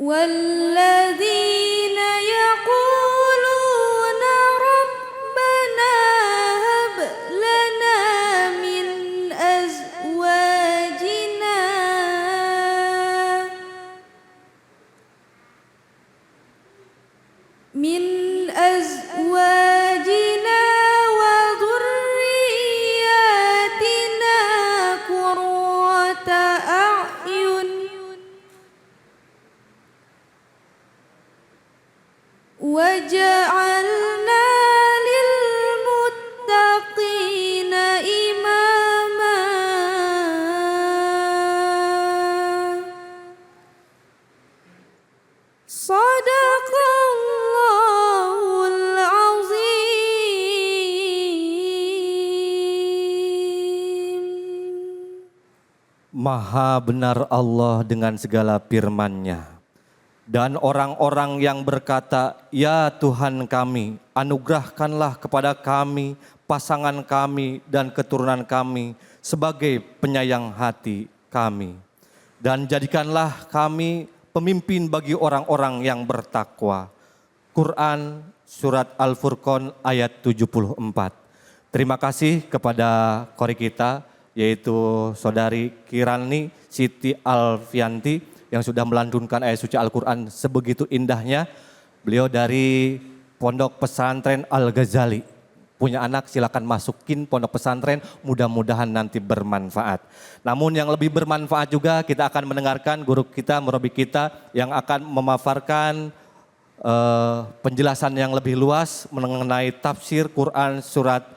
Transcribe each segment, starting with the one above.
والذين يقولون ربنا هب لنا من أزواجنا وذرياتنا قرة أعين وجعلنا للمتقين إماما صدق الله العظيم. Maha benar Allah dengan segala firman-Nya. Dan orang-orang yang berkata, "Ya Tuhan kami, anugerahkanlah kepada kami, pasangan kami dan keturunan kami sebagai penyayang hati kami. Dan jadikanlah kami pemimpin bagi orang-orang yang bertakwa." Quran Surat Al-Furqan ayat 74. Terima kasih kepada kori kita, yaitu Saudari Kirani Siti Alfianti yang sudah melantunkan ayat suci Al-Quran sebegitu indahnya. Beliau dari Pondok Pesantren Al-Ghazali. Punya anak silakan masukin pondok pesantren, mudah-mudahan nanti bermanfaat. Namun yang lebih bermanfaat juga kita akan mendengarkan guru kita, murabi kita yang akan memaparkan penjelasan yang lebih luas mengenai tafsir Quran Surat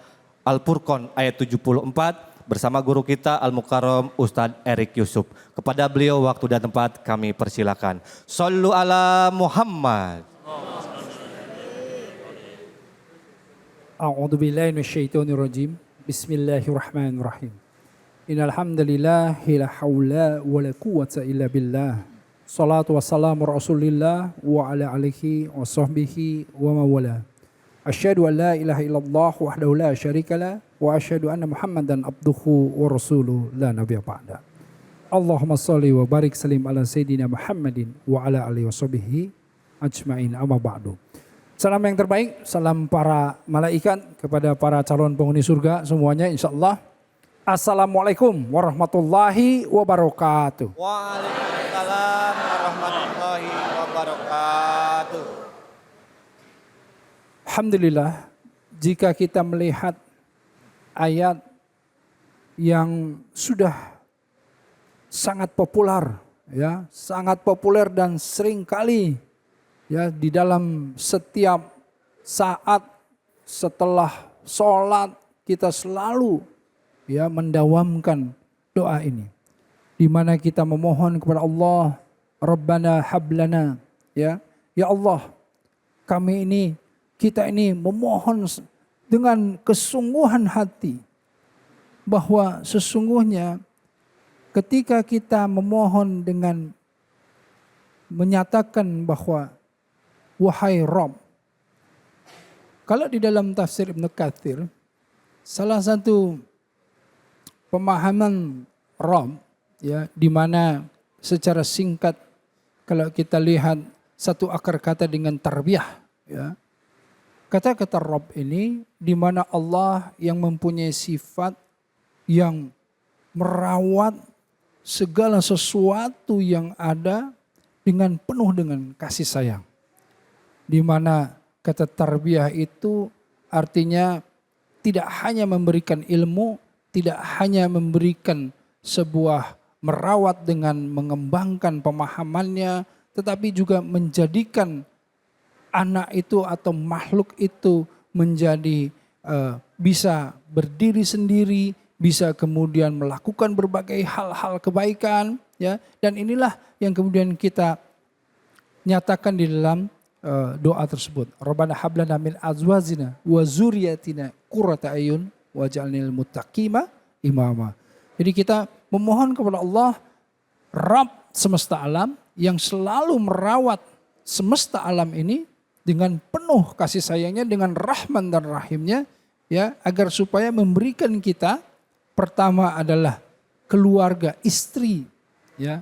Al-Furqan ayat 74. Bersama guru kita Al-Mukarram Ustadz Erik Yusuf. Kepada beliau waktu dan tempat kami persilakan. Shollu ala Muhammad. A'udzu billahi minasyaitonir rajim. Bismillahirrahmanirrahim. Innal hamdalillahi la haula wala quwwata illa billah. Shalatu wassalamu Rasulillah wa ala alihi wa sahbihi wa mawala. Asyhadu an la ilaha illallah wahdahu la syarikalah wa asyhadu anna Muhammadan abduhu wa rasuluhu la nabiyya ba'da. Allahumma shalli wa barik salim ala sayyidina Muhammadin wa ala alihi wa sahbihi ajmain amma ba'du. Salam yang terbaik, salam para malaikat kepada para calon penghuni surga semuanya insyaallah. Assalamualaikum warahmatullahi wabarakatuh. Waalaikumsalam warahmatullahi wabarakatuh. Alhamdulillah, jika kita melihat ayat yang sudah sangat populer, ya, sangat populer dan sering kali ya di dalam setiap saat setelah sholat kita selalu ya mendawamkan doa ini, di mana kita memohon kepada Allah, Rabbana hablana, ya Allah, kita ini memohon dengan kesungguhan hati bahwa sesungguhnya ketika kita memohon dengan menyatakan bahwa wahai Rabb, kalau di dalam tafsir Ibnu Katsir salah satu pemahaman Rabb ya, di mana secara singkat kalau kita lihat satu akar kata dengan tarbiyah ya, kata-kata Rabb ini di mana Allah yang mempunyai sifat yang merawat segala sesuatu yang ada dengan penuh dengan kasih sayang. Di mana kata tarbiyah itu artinya tidak hanya memberikan ilmu, tidak hanya memberikan sebuah merawat dengan mengembangkan pemahamannya, tetapi juga menjadikan anak itu atau makhluk itu menjadi bisa berdiri sendiri, bisa kemudian melakukan berbagai hal-hal kebaikan, ya. Dan inilah yang kemudian kita nyatakan di dalam doa tersebut. Rabbana hablana min azwajina wa dzurriyyatina qurrata ayun waj'alna lil muttaqina imama. Jadi kita memohon kepada Allah, Rabb semesta alam yang selalu merawat semesta alam ini dengan penuh kasih sayangnya, dengan rahman dan rahimnya, ya, agar supaya memberikan kita pertama adalah keluarga, istri, ya,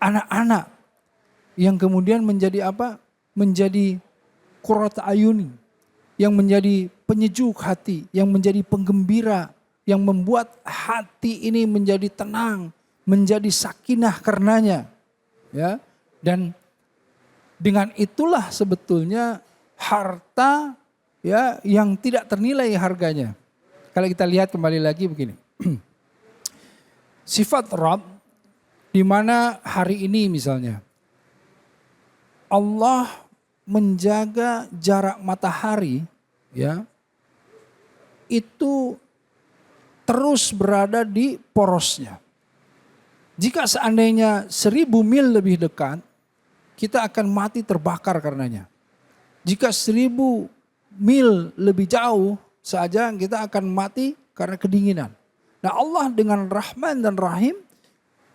anak-anak yang kemudian menjadi apa? Menjadi qurrat ayuni, yang menjadi penyejuk hati, yang menjadi penggembira, yang membuat hati ini menjadi tenang, menjadi sakinah karenanya. Ya. Dan dengan itulah sebetulnya harta ya yang tidak ternilai harganya. Kalau kita lihat kembali lagi begini. Sifat Rabb di mana hari ini misalnya Allah menjaga jarak matahari ya itu terus berada di porosnya. Jika seandainya 1000 mil lebih dekat, kita akan mati terbakar karenanya. Jika 1000 mil lebih jauh saja kita akan mati karena kedinginan. Nah Allah dengan Rahman dan Rahim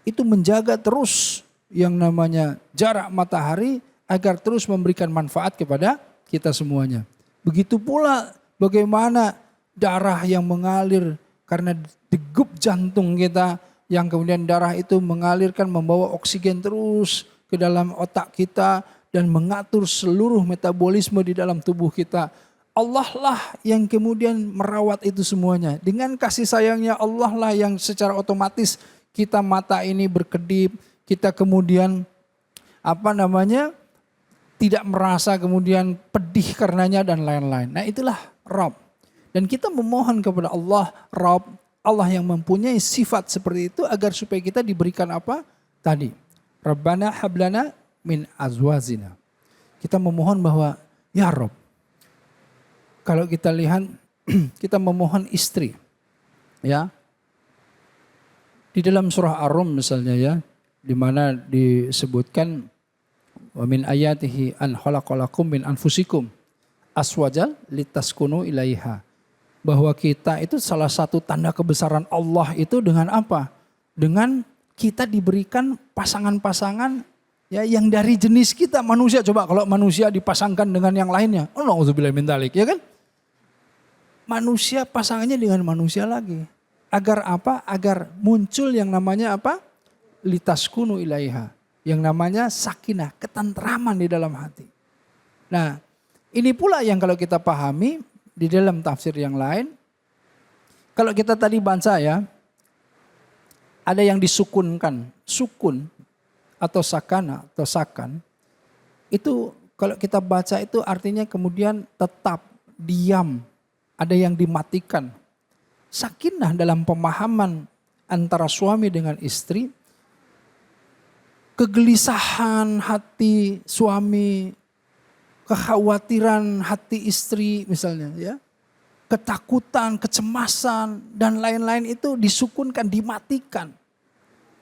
itu menjaga terus yang namanya jarak matahari agar terus memberikan manfaat kepada kita semuanya. Begitu pula bagaimana darah yang mengalir karena degup jantung kita yang kemudian darah itu mengalirkan membawa oksigen terus ke dalam otak kita dan mengatur seluruh metabolisme di dalam tubuh kita. Allah lah yang kemudian merawat itu semuanya. Dengan kasih sayangnya Allah lah yang secara otomatis kita mata ini berkedip, kita kemudian tidak merasa kemudian pedih karenanya dan lain-lain. Nah itulah Rabb. Dan kita memohon kepada Allah, Rabb, Allah yang mempunyai sifat seperti itu agar supaya kita diberikan apa? Tadi, Rabbana hablana min azwazina. Kita memohon bahwa, ya Rabb, kalau kita lihat, kita memohon istri. Ya. Di dalam surah Ar-Rum misalnya ya, di mana disebutkan wa min ayatihi an khalaqalakum min anfusikum aswajal litaskunu ilaiha. Bahwa kita itu salah satu tanda kebesaran Allah itu dengan apa? Dengan kita diberikan pasangan-pasangan ya yang dari jenis kita manusia. Coba kalau manusia dipasangkan dengan yang lainnya. Oh na'udzubillah min dzalik, ya kan? Manusia pasangannya dengan manusia lagi. Agar apa? Agar muncul yang namanya apa? Litaskunu ilaiha. Yang namanya sakinah, ketentraman di dalam hati. Nah, ini pula yang kalau kita pahami di dalam tafsir yang lain. Kalau kita tadi baca ya, ada yang disukunkan. Sukun atau sakana atau sakan. Itu kalau kita baca itu artinya kemudian tetap, diam. Ada yang dimatikan. Sakinah dalam pemahaman antara suami dengan istri. Kegelisahan hati suami, kekhawatiran hati istri misalnya ya. Ketakutan, kecemasan dan lain-lain itu disukunkan, dimatikan.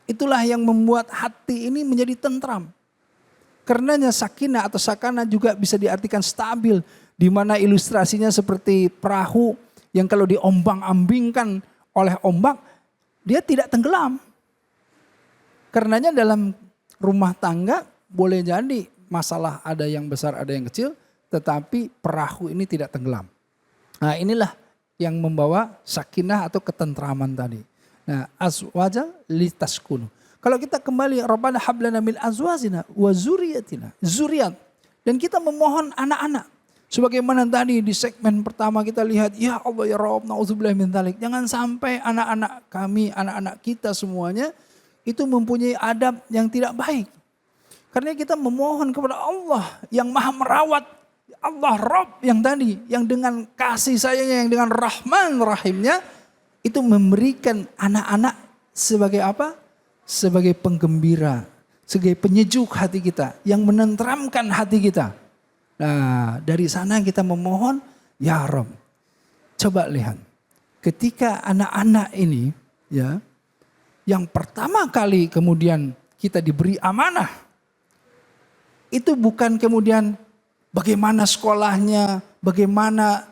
Itulah yang membuat hati ini menjadi tentram. Karenanya sakinah atau sakana juga bisa diartikan stabil. Di mana ilustrasinya seperti perahu yang kalau diombang-ambingkan oleh ombak, dia tidak tenggelam. Karenanya dalam rumah tangga boleh jadi masalah ada yang besar ada yang kecil, tetapi perahu ini tidak tenggelam. Nah inilah yang membawa sakinah atau ketentraman tadi. Nah azwaja litaskunu. Kalau kita kembali Rabbana hablana min azwazina wa zuriyatina. Zuriat. Dan kita memohon anak-anak. Sebagaimana tadi di segmen pertama kita lihat, ya Allah ya Rabb, na'udzubillah min dzalik. Jangan sampai anak-anak kami, anak-anak kita semuanya itu mempunyai adab yang tidak baik. Karena kita memohon kepada Allah yang maha merawat. Allah Rabb yang tadi, yang dengan kasih sayangnya, yang dengan Rahman Rahimnya, itu memberikan anak-anak sebagai apa? Sebagai penggembira, sebagai penyejuk hati kita, yang menenteramkan hati kita. Nah dari sana kita memohon, ya Rabb. Coba lihat, ketika anak-anak ini ya, yang pertama kali kemudian kita diberi amanah. Itu bukan kemudian bagaimana sekolahnya, bagaimana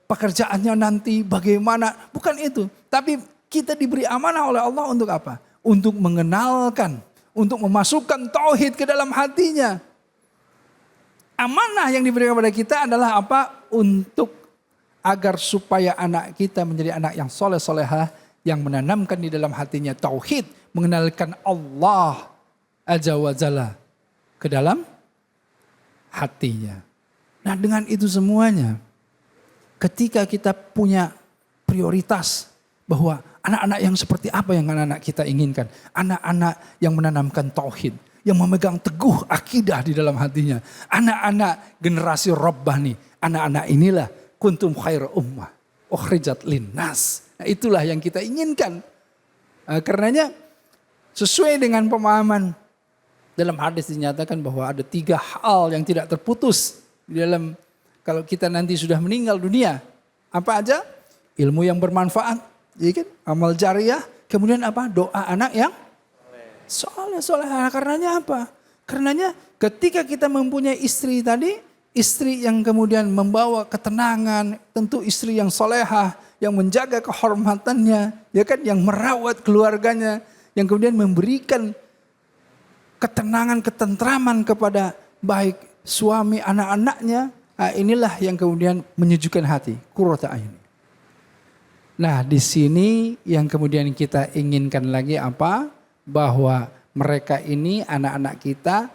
pekerjaannya nanti, bagaimana. Bukan itu, tapi kita diberi amanah oleh Allah untuk apa? Untuk mengenalkan, untuk memasukkan tauhid ke dalam hatinya. Amanah yang diberikan kepada kita adalah apa? Untuk agar supaya anak kita menjadi anak yang soleh-solehah, yang menanamkan di dalam hatinya tauhid, mengenalkan Allah Azza wa Jalla. ke dalam hatinya. Nah dengan itu semuanya, ketika kita punya prioritas bahwa anak-anak yang seperti apa yang anak-anak kita inginkan. Anak-anak yang menanamkan tauhid, yang memegang teguh akidah di dalam hatinya. Anak-anak generasi Rabbani, anak-anak inilah kuntum khairu ummah ukhrijat linnas. Nah, itulah yang kita inginkan. Karenanya sesuai dengan pemahaman dalam hadis dinyatakan bahwa ada 3 hal yang tidak terputus di dalam kalau kita nanti sudah meninggal dunia. Apa aja? Ilmu yang bermanfaat, ya kan? Amal jariah, kemudian apa? Doa anak yang soleh. Karenanya apa? Karenanya ketika kita mempunyai istri tadi, istri yang kemudian membawa ketenangan, tentu istri yang solehah, yang menjaga kehormatannya, ya kan? Yang merawat keluarganya, yang kemudian memberikan ketenangan, ketentraman kepada baik suami, anak-anaknya. Nah, inilah yang kemudian menyejukkan hati, qurrata a'yun. Nah, di sini yang kemudian kita inginkan lagi apa? Bahwa mereka ini anak-anak kita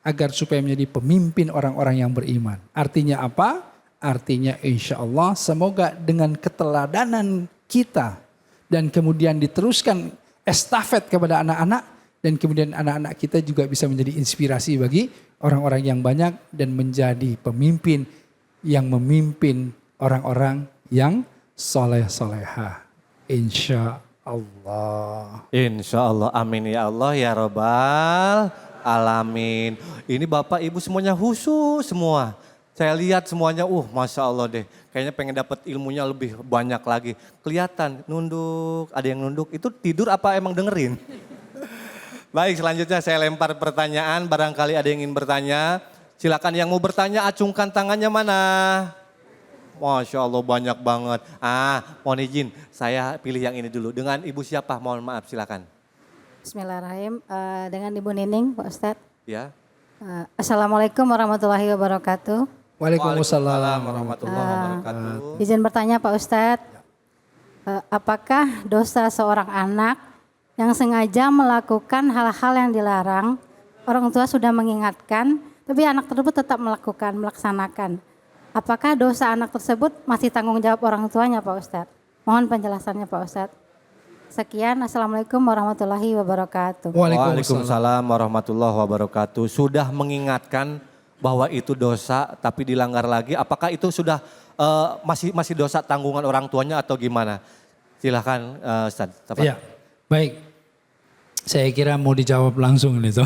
agar supaya menjadi pemimpin orang-orang yang beriman. Artinya apa? Artinya insya Allah semoga dengan keteladanan kita dan kemudian diteruskan estafet kepada anak-anak dan kemudian anak-anak kita juga bisa menjadi inspirasi bagi orang-orang yang banyak dan menjadi pemimpin yang memimpin orang-orang yang soleh-solehah. Insya Allah. Insya Allah, amin ya Allah ya Rabbal alamin. Ini Bapak Ibu semuanya khusus semua. Saya lihat semuanya, Masya Allah deh. Kayaknya pengen dapat ilmunya lebih banyak lagi. Kelihatan nunduk, ada yang nunduk. Itu tidur apa emang dengerin? Baik, selanjutnya saya lempar pertanyaan. Barangkali ada yang ingin bertanya. Silakan yang mau bertanya, acungkan tangannya mana? Masya Allah banyak banget. Mohon izin, saya pilih yang ini dulu. Dengan Ibu siapa? Mohon maaf, silakan. Bismillahirrahmanirrahim. Dengan Ibu Nining, Pak Ustadz. Ya. Assalamualaikum warahmatullahi wabarakatuh. Waalaikumsalam warahmatullahi wabarakatuh. Izin bertanya Pak Ustadz. Apakah dosa seorang anak yang sengaja melakukan hal-hal yang dilarang, orang tua sudah mengingatkan, tapi anak tersebut tetap melaksanakan. Apakah dosa anak tersebut masih tanggung jawab orang tuanya Pak Ustadz? Mohon penjelasannya Pak Ustadz. Sekian, Assalamualaikum warahmatullahi wabarakatuh. Waalaikumsalam warahmatullahi wabarakatuh. Sudah mengingatkan bahwa itu dosa tapi dilanggar lagi. Apakah itu sudah masih dosa tanggungan orang tuanya atau gimana? Silahkan Ustaz. Ya, baik. Saya kira mau dijawab langsung itu.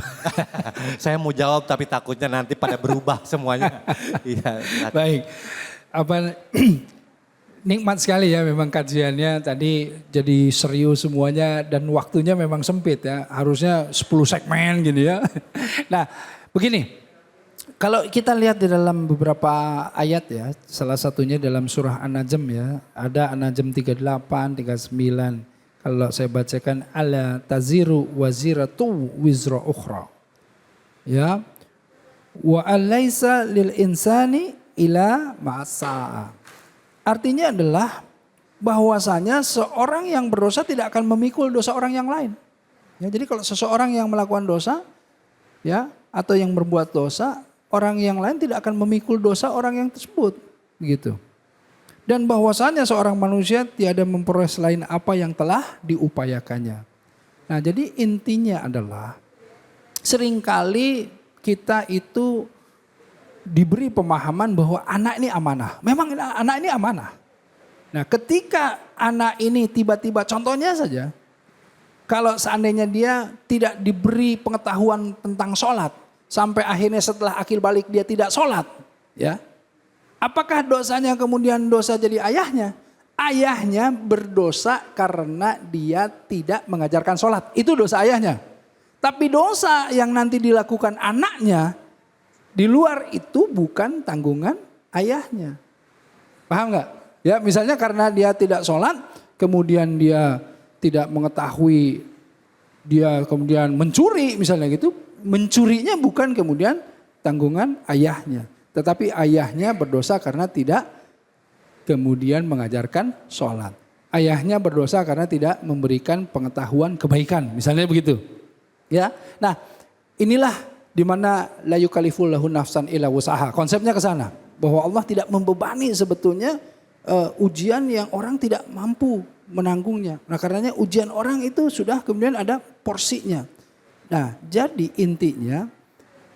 Saya mau jawab tapi takutnya nanti pada berubah semuanya. Iya. Baik. Nikmat sekali ya memang kajiannya tadi jadi serius semuanya dan waktunya memang sempit ya. Harusnya 10 segmen gitu ya. Nah begini, kalau kita lihat di dalam beberapa ayat ya, salah satunya dalam surah An-Najm ya, ada An-Najm 38, 39. Kalau saya bacakan, ala taziru waziratu wizra ukhra. Ya. Wa alaysa lil insani ila ma'asa'a. Artinya adalah bahwasanya seorang yang berdosa tidak akan memikul dosa orang yang lain. Ya, jadi kalau seseorang yang melakukan dosa ya atau yang berbuat dosa, orang yang lain tidak akan memikul dosa orang yang tersebut, begitu. Dan bahwasanya seorang manusia tiada memperoleh selain apa yang telah diupayakannya. Nah, jadi intinya adalah seringkali kita itu diberi pemahaman bahwa anak ini amanah. Memang anak ini amanah. Nah, ketika anak ini tiba-tiba contohnya saja, kalau seandainya dia tidak diberi pengetahuan tentang sholat, sampai akhirnya setelah akil balik dia tidak sholat, ya. Apakah dosanya kemudian dosa jadi ayahnya? Ayahnya berdosa karena dia tidak mengajarkan sholat. Itu dosa ayahnya. Tapi dosa yang nanti dilakukan anaknya, di luar itu bukan tanggungan ayahnya. Paham nggak? Ya misalnya karena dia tidak sholat, kemudian dia tidak mengetahui, dia kemudian mencuri misalnya gitu. Mencurinya bukan kemudian tanggungan ayahnya. Tetapi ayahnya berdosa karena tidak kemudian mengajarkan sholat. Ayahnya berdosa karena tidak memberikan pengetahuan kebaikan. Misalnya begitu. Ya, nah inilah di mana la yukallifullahu nafsan illa wus'aha. Konsepnya ke sana, bahwa Allah tidak membebani sebetulnya ujian yang orang tidak mampu menanggungnya. Nah, karenanya ujian orang itu sudah kemudian ada porsinya. Nah, jadi intinya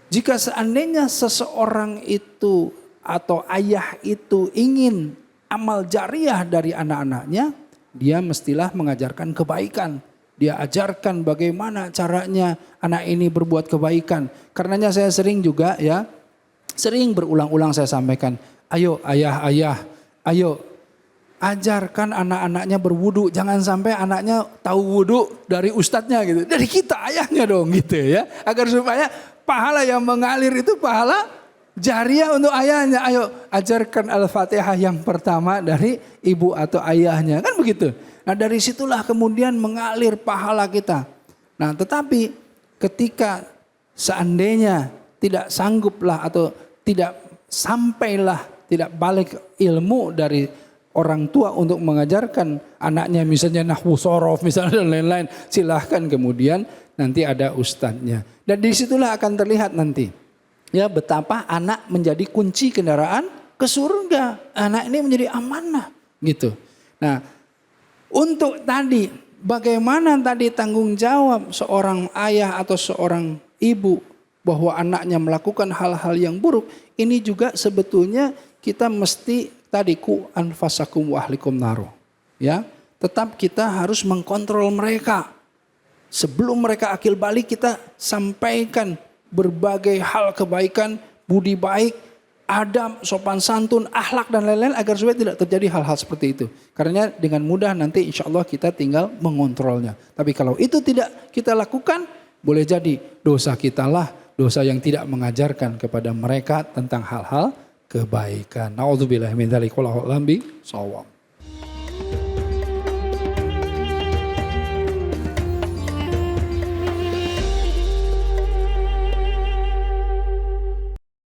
jika seandainya seseorang itu atau ayah itu ingin amal jariah dari anak-anaknya, dia mestilah mengajarkan kebaikan. Dia ajarkan bagaimana caranya anak ini berbuat kebaikan. Karenanya saya sering juga sering berulang-ulang saya sampaikan, ayo ayah, ayo ajarkan anak-anaknya berwudu. Jangan sampai anaknya tahu wudu dari ustadznya gitu. Dari kita ayahnya dong gitu ya. Agar supaya pahala yang mengalir itu pahala jariah untuk ayahnya. Ayo ajarkan Al-Fatihah yang pertama dari ibu atau ayahnya. Kan begitu. Nah, dari situlah kemudian mengalir pahala kita. Nah, tetapi ketika seandainya tidak sangguplah atau tidak sampailah, tidak balik ilmu dari orang tua untuk mengajarkan anaknya misalnya nahwu sorof misalnya dan lain-lain, silahkan kemudian nanti ada ustadznya. Dan disitulah akan terlihat nanti ya betapa anak menjadi kunci kendaraan ke surga. Anak ini menjadi amanah gitu. Nah, untuk tadi bagaimana tadi tanggung jawab seorang ayah atau seorang ibu bahwa anaknya melakukan hal-hal yang buruk, ini juga sebetulnya kita mesti tadi ku anfasakum wa ahlikum naru. Ya, tetap kita harus mengkontrol mereka. Sebelum mereka akil balik kita sampaikan berbagai hal kebaikan, budi baik, adab, sopan santun, akhlak dan lain-lain agar supaya tidak terjadi hal-hal seperti itu. Karena dengan mudah nanti insya Allah kita tinggal mengontrolnya. Tapi kalau itu tidak kita lakukan, boleh jadi dosa kita lah dosa yang tidak mengajarkan kepada mereka tentang hal-hal kebaikan. Nauzubillahi min dzalik. Wallahu a'lam bishawab.